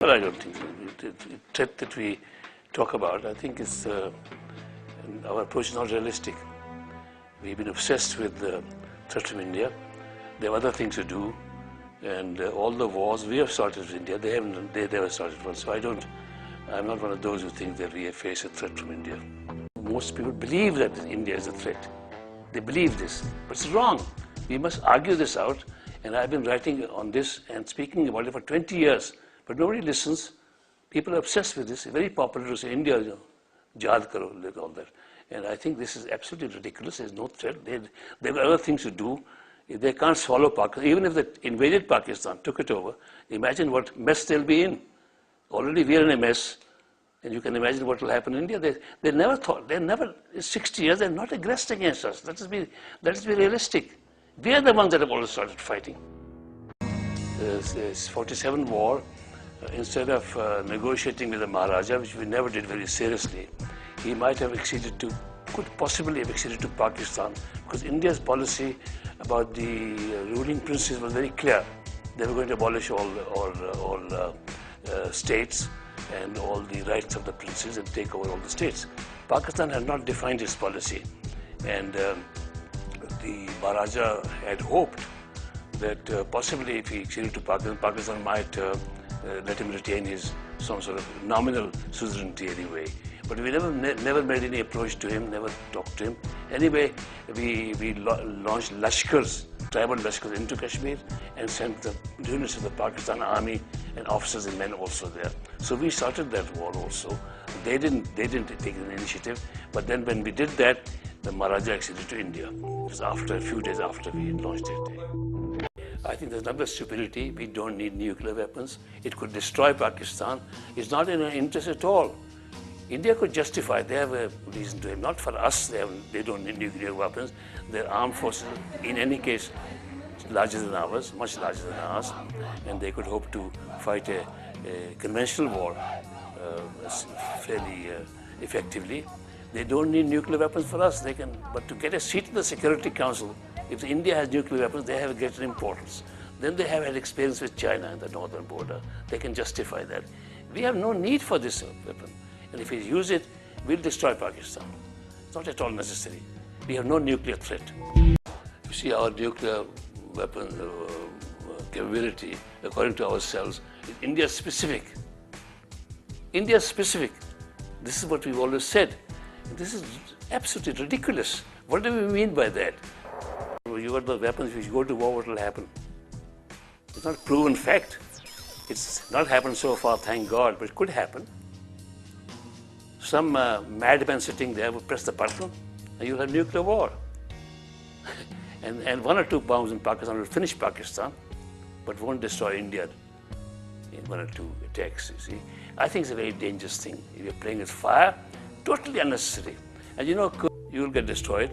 Well, I don't think so. The threat that we talk about, I think is our approach is not realistic. We've been obsessed with the threat from India. There are other things to do, and all the wars we have started with India, they never started one. So I'm not one of those who think that we face a threat from India. Most people believe that India is a threat. They believe this, but it's wrong. We must argue this out, and I've been writing on this and speaking about it for 20 years, but nobody listens. People are obsessed with this. It's very popular to say India, jihad karo, all that. And I think this is absolutely ridiculous. There's no threat. They've got other things to do. If they can't swallow Pakistan, even if they invaded Pakistan, took it over, imagine what mess they'll be in. Already we are in a mess, and you can imagine what will happen in India. They never thought, in 60 years, they're not aggressed against us. Let us be realistic. We are the ones that have always started fighting. This 47 war, instead of negotiating with the Maharaja, which we never did very seriously, he might have could possibly have acceded to Pakistan, because India's policy about the ruling princes was very clear. They were going to abolish all states and all the rights of the princes and take over all the states. Pakistan had not defined its policy, and the Maharaja had hoped that possibly if he acceded to Pakistan, Pakistan might let him retain some sort of nominal suzerainty anyway. But we never made any approach to him, never talked to him. Anyway, we launched Lashkars, tribal Lashkars into Kashmir, and sent the units of the Pakistan army and officers and men also there. So we started that war also. They didn't take an initiative, but then when we did that, the Maharaja acceded to India. It was a few days after we launched it. I think there's another stupidity. We don't need nuclear weapons. It could destroy Pakistan. It's not in our interest at all. India could justify, they have a reason to it. Not for us, they don't need nuclear weapons. Their armed forces, in any case, larger than ours, much larger than ours, and they could hope to fight a conventional war fairly effectively. They don't need nuclear weapons for us. But to get a seat in the Security Council, if India has nuclear weapons, they have greater importance. Then they have had experience with China in the northern border. They can justify that. We have no need for this weapon. And if we use it, we'll destroy Pakistan. It's not at all necessary. We have no nuclear threat. You see, our nuclear weapon capability, according to ourselves, is India-specific. India-specific. This is what we've always said. This is absolutely ridiculous. What do we mean by that? You got the weapons, if you go to war, what will happen? It's not a proven fact. It's not happened so far, thank God, but it could happen. Some madman sitting there will press the button and you'll have nuclear war. and 1 or 2 bombs in Pakistan will finish Pakistan, but won't destroy India in 1 or 2 attacks, you see. I think it's a very dangerous thing. If you're playing with fire, totally unnecessary. And you know, you will get destroyed.